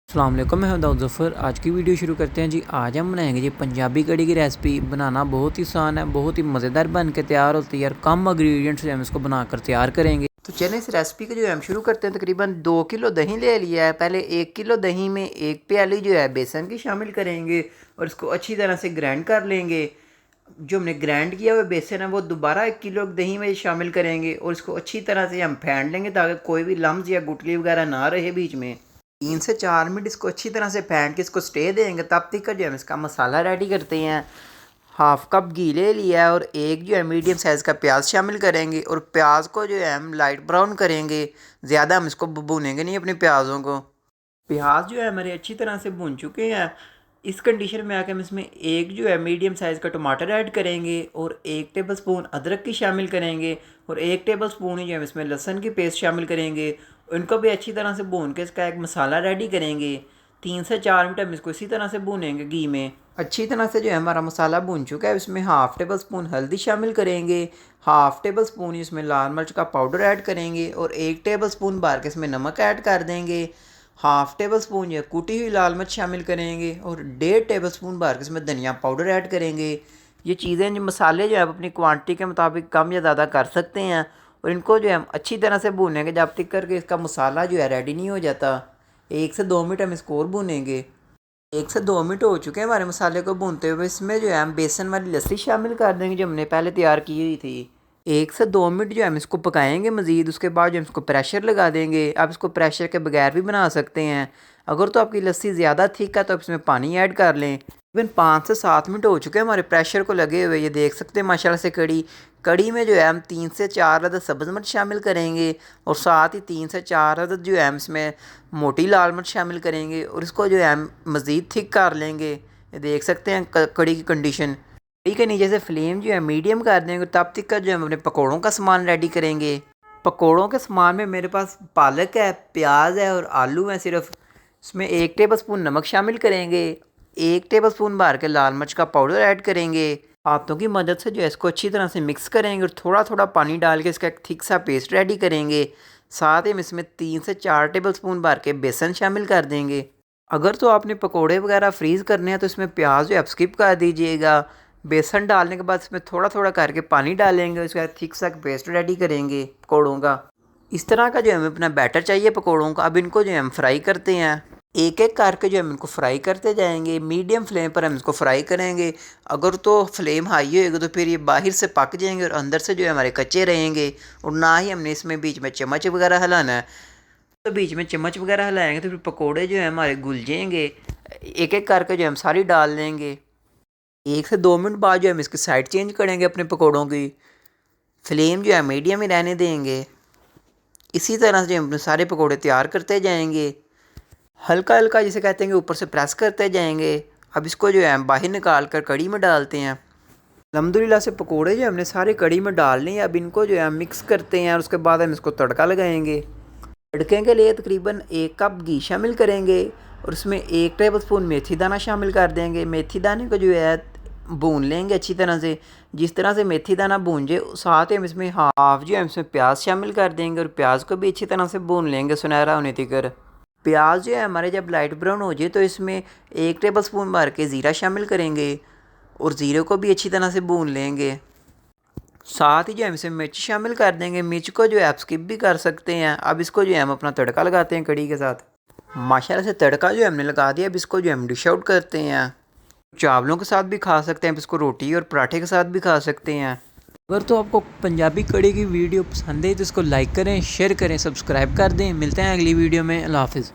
अस्सलाम वालेकुम, मैं हूं दाऊद ज़फ़र। आज की वीडियो शुरू करते हैं जी। आज हम बनाएंगे जी पंजाबी कढ़ी की रेसिपी। बनाना बहुत ही आसान है, बहुत ही मज़ेदार बन के तैयार होती है और कम इंग्रेडिएंट्स से हम इसको बनाकर तैयार करेंगे। तो चलें इस रेसिपी को जो है हम शुरू करते हैं। तकरीबन 2 किलो दही ले लिया है। पहले 1 किलो दही में 1 प्याली जो है बेसन की शामिल करेंगे और इसको अच्छी तरह से ग्राइंड कर लेंगे। जो हमने ग्राइंड किया हुआ बेसन है वो दोबारा 1 किलो दही में शामिल करेंगे और इसको अच्छी तरह से हम फेंट लेंगे ताकि कोई भी लम्स या गुठली वगैरह ना रहे बीच में। 3 से 4 मिनट इसको अच्छी तरह से फेंट के इसको स्टे देंगे। तब तक जो हम इसका मसाला रेडी करते हैं। हाफ कप घी ले लिया है और एक जो है मीडियम साइज़ का प्याज शामिल करेंगे और प्याज को जो है हम लाइट ब्राउन करेंगे। ज़्यादा हम इसको भूनेंगे नहीं अपने प्याज़ों को। प्याज जो है हमारे अच्छी तरह से भून चुके हैं। इस कंडीशन में आकर हम इसमें एक जो है मीडियम साइज़ का टमाटर ऐड करेंगे और 1 टेबलस्पून अदरक की शामिल करेंगे और 1 टेबलस्पून ही जो है इसमें लहसुन की पेस्ट शामिल करेंगे। इनको भी अच्छी तरह से भून के इसका एक मसाला रेडी करेंगे। 3 से 4 मिनट हम इसको इसी तरह से भूनेंगे घी में। अच्छी तरह से जो है हमारा मसाला भून चुका है। इसमें हाफ़ टेबल स्पून हल्दी शामिल करेंगे, हाफ़ टेबल स्पून इसमें लाल मिर्च का पाउडर ऐड करेंगे और 1 टेबल स्पून भर के इसमें नमक ऐड कर देंगे। हाफ़ टेबल स्पून जो कुटी हुई लाल मिर्च शामिल करेंगे और 1.5 टेबल स्पून भर के इसमें धनिया पाउडर ऐड करेंगे। ये चीज़ें जो मसाले जो है आप अपनी क्वांटिटी के मुताबिक कम या ज़्यादा कर सकते हैं और इनको जो है हम अच्छी तरह से भूनेंगे जब तक करके इसका मसाला जो है रेडी नहीं हो जाता। 1 से 2 मिनट हम इसको और भूनेंगे। 1 से 2 मिनट हो चुके हैं हमारे मसाले को भूनते हुए। इसमें जो है हम बेसन वाली लस्सी शामिल कर देंगे जो हमने पहले तैयार की हुई थी। 1 से 2 मिनट जो हम इसको पकाएंगे मज़ीद। उसके बाद जो हम इसको प्रेशर लगा देंगे। आप इसको प्रेशर के बगैर भी बना सकते हैं। अगर तो आपकी लस्सी ज़्यादा थिक है तो आप इसमें पानी ऐड कर लें। तकरीबन 5 से 7 मिनट हो चुके हैं हमारे प्रेशर को लगे हुए। ये देख सकते हैं माशाल्लाह से कड़ी में जो है हम 3 से 4 अदद सब्ज़ मिर्च शामिल करेंगे और साथ ही 3 से 4 अदद जो है हम इसमें मोटी लाल मिर्च शामिल करेंगे और इसको जो है हम मज़ीद थिक कर लेंगे। ये देख सकते हैं कड़ी की कंडीशन। कड़ी के नीचे से फ्लेम जो है मीडियम कर देंगे। तब तक का जो हम अपने पकौड़ों का सामान रेडी करेंगे। पकौड़ों के सामान में मेरे पास पालक है, प्याज है और आलू है सिर्फ। इसमें 1 टेबल स्पून नमक शामिल करेंगे, 1 टेबल स्पून भर के लाल मिर्च का पाउडर ऐड करेंगे। हाथों की मदद से जो है इसको अच्छी तरह से मिक्स करेंगे और थोड़ा थोड़ा पानी डाल के इसका एक थिक सा पेस्ट रेडी करेंगे। साथ ही हम इसमें 3 से 4 टेबल स्पून भर के बेसन शामिल कर देंगे। अगर तो आपने पकोड़े वगैरह फ्रीज़ करने हैं तो इसमें प्याज जो है आप स्किप कर दीजिएगा। बेसन डालने के बाद इसमें थोड़ा थोड़ा करके पानी डालेंगे। उसके बाद थिक सा पेस्ट रेडी करेंगे पकौड़ों का। इस तरह का जो हमें अपना बैटर चाहिए पकौड़ों का। अब इनको जो है हम फ्राई करते हैं। एक एक करके जो हम इनको फ्राई करते जाएंगे। मीडियम फ्लेम पर हम इसको फ्राई करेंगे। अगर तो फ्लेम हाई होएगी तो फिर ये बाहर से पक जाएंगे और अंदर से जो है हमारे कच्चे रहेंगे और ना ही हमने इसमें बीच में चम्मच वगैरह हिलाना है। तो बीच में चम्मच वगैरह हिलाएंगे तो फिर पकोड़े जो है हमारे घुल जाएंगे। एक एक करके जो हम सारी डाल लेंगे। 1 से 2 मिनट बाद जो हम इसकी साइड चेंज करेंगे अपने पकोड़ों की। फ्लेम जो है मीडियम ही रहने देंगे। इसी तरह से हम अपने सारे पकोड़े तैयार करते जाएंगे। हल्का हल्का जिसे कहते हैं कि ऊपर से प्रेस करते जाएंगे। अब इसको जो है हम बाहर निकाल कर कड़ी में डालते हैं। अल्हम्दुलिल्लाह से पकोड़े जो हमने सारे कड़ी में डाल लिए। अब इनको जो है हम मिक्स करते हैं और उसके बाद हम इसको तड़का लगाएंगे। तड़के के लिए तकरीबन 1 कप घी शामिल करेंगे और उसमें 1 टेबल स्पून मेथी दाना शामिल कर देंगे। मेथी दाने को जो है भून लेंगे अच्छी तरह से। जिस तरह से मेथी दाना भून जाए साथ ही हम इसमें हाफ जो है इसमें प्याज शामिल कर देंगे और प्याज को भी अच्छी तरह से भून लेंगे सुनहरा होने तक। प्याज जो है हमारे जब लाइट ब्राउन हो जाए तो इसमें 1 टेबल स्पून भर के ज़ीरा शामिल करेंगे और ज़ीरे को भी अच्छी तरह से भून लेंगे। साथ ही जो हम इसमें मिर्च शामिल कर देंगे। मिर्च को जो है आप स्किप भी कर सकते हैं। अब इसको जो है हम अपना तड़का लगाते हैं कड़ी के साथ। माशाल्लाह से तड़का जो हमने लगा दिया। अब इसको जो हम डिश आउट करते हैं। चावलों के साथ भी खा सकते हैं। अब इसको रोटी और पराठे के साथ भी खा सकते हैं। अगर तो आपको पंजाबी कड़ी की वीडियो पसंद है तो इसको लाइक करें, शेयर करें, सब्सक्राइब कर दें। मिलते हैं अगली वीडियो में। अल्लाह हाफ़िज़।